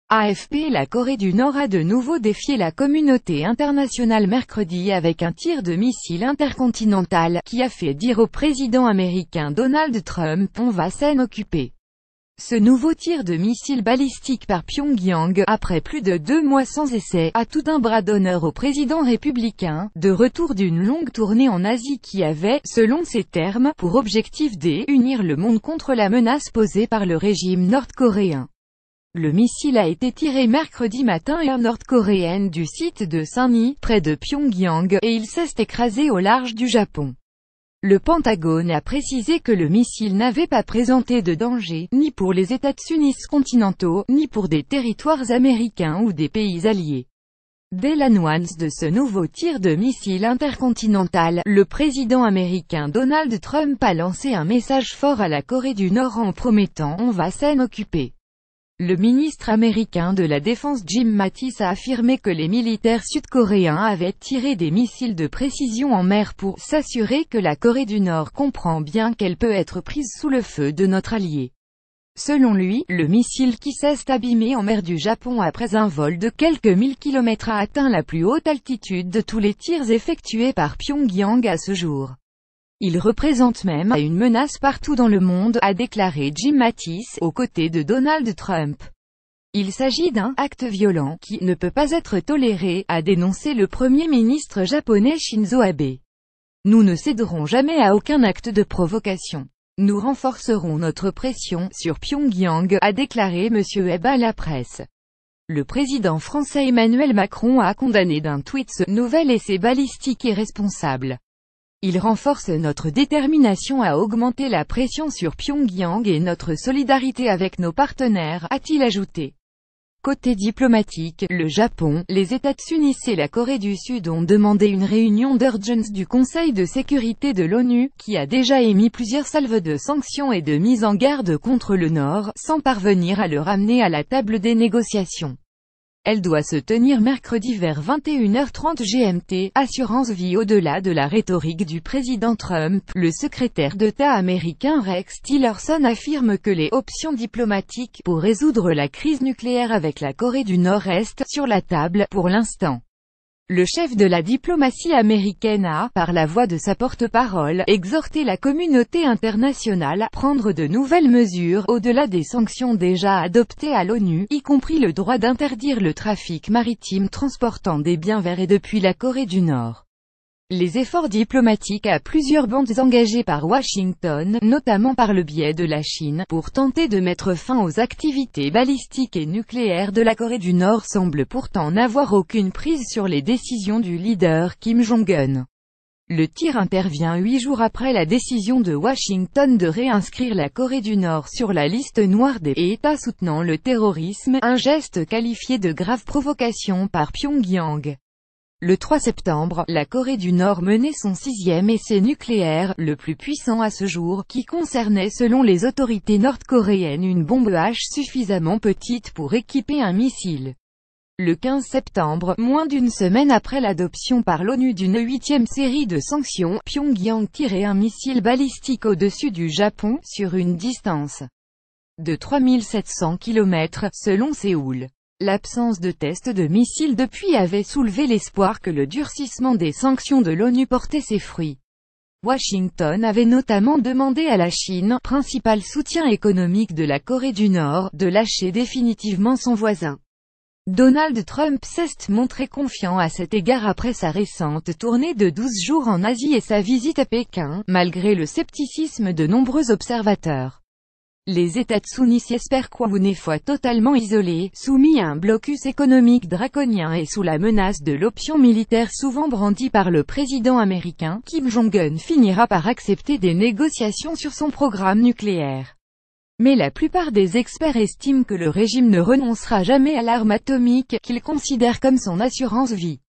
AFP. La Corée du Nord a de nouveau défié la communauté internationale mercredi avec un tir de missile intercontinental, qui a fait dire au président américain Donald Trump « On va s'en occuper ». Ce nouveau tir de missile balistique par Pyongyang, après plus de 2 mois sans essai, a tout un bras d'honneur au président républicain, de retour d'une longue tournée en Asie qui avait, selon ses termes, pour objectif d'unir le monde contre la menace posée par le régime nord-coréen. Le missile a été tiré mercredi matin air nord-coréenne du site de Sunmi, près de Pyongyang, et il s'est écrasé au large du Japon. Le Pentagone a précisé que le missile n'avait pas présenté de danger, ni pour les États-Unis continentaux, ni pour des territoires américains ou des pays alliés. Dès l'annonce de ce nouveau tir de missile intercontinental, le président américain Donald Trump a lancé un message fort à la Corée du Nord en promettant « On va s'en occuper ». Le ministre américain de la Défense Jim Mattis a affirmé que les militaires sud-coréens avaient tiré des missiles de précision en mer pour s'assurer que la Corée du Nord comprend bien qu'elle peut être prise sous le feu de notre allié. Selon lui, le missile qui s'est abîmé en mer du Japon après un vol de quelques 1000 km a atteint la plus haute altitude de tous les tirs effectués par Pyongyang à ce jour. Il représente même une menace partout dans le monde, a déclaré Jim Mattis, aux côtés de Donald Trump. Il s'agit d'un « acte violent » qui ne peut pas être toléré, a dénoncé le Premier ministre japonais Shinzo Abe. Nous ne céderons jamais à aucun acte de provocation. Nous renforcerons notre pression sur Pyongyang, a déclaré M. Abe à la presse. Le président français Emmanuel Macron a condamné d'un tweet ce nouvel essai balistique irresponsable. Il renforce notre détermination à augmenter la pression sur Pyongyang et notre solidarité avec nos partenaires, a-t-il ajouté. Côté diplomatique, le Japon, les États-Unis et la Corée du Sud ont demandé une réunion d'urgence du Conseil de sécurité de l'ONU, qui a déjà émis plusieurs salves de sanctions et de mise en garde contre le Nord, sans parvenir à le ramener à la table des négociations. Elle doit se tenir mercredi vers 21h30 GMT, assurance vie. Au-delà de la rhétorique du président Trump, le secrétaire d'État américain Rex Tillerson affirme que les options diplomatiques pour résoudre la crise nucléaire avec la Corée du Nord restent sur la table, pour l'instant. Le chef de la diplomatie américaine a, par la voix de sa porte-parole, exhorté la communauté internationale à prendre de nouvelles mesures, au-delà des sanctions déjà adoptées à l'ONU, y compris le droit d'interdire le trafic maritime transportant des biens vers et depuis la Corée du Nord. Les efforts diplomatiques à plusieurs bandes engagés par Washington, notamment par le biais de la Chine, pour tenter de mettre fin aux activités balistiques et nucléaires de la Corée du Nord semblent pourtant n'avoir aucune prise sur les décisions du leader Kim Jong-un. Le tir intervient 8 jours après la décision de Washington de réinscrire la Corée du Nord sur la liste noire des États soutenant le terrorisme, un geste qualifié de grave provocation par Pyongyang. Le 3 septembre, la Corée du Nord menait son 6e essai nucléaire, le plus puissant à ce jour, qui concernait selon les autorités nord-coréennes une bombe H suffisamment petite pour équiper un missile. Le 15 septembre, moins d'une semaine après l'adoption par l'ONU d'une 8e série de sanctions, Pyongyang tirait un missile balistique au-dessus du Japon, sur une distance de 3700 km, selon Séoul. L'absence de tests de missiles depuis avait soulevé l'espoir que le durcissement des sanctions de l'ONU portait ses fruits. Washington avait notamment demandé à la Chine, principal soutien économique de la Corée du Nord, de lâcher définitivement son voisin. Donald Trump s'est montré confiant à cet égard après sa récente tournée de 12 jours en Asie et sa visite à Pékin, malgré le scepticisme de nombreux observateurs. Les États-Unis espèrent qu'une fois totalement isolés, soumis à un blocus économique draconien et sous la menace de l'option militaire souvent brandie par le président américain, Kim Jong-un finira par accepter des négociations sur son programme nucléaire. Mais la plupart des experts estiment que le régime ne renoncera jamais à l'arme atomique, qu'il considère comme son assurance vie.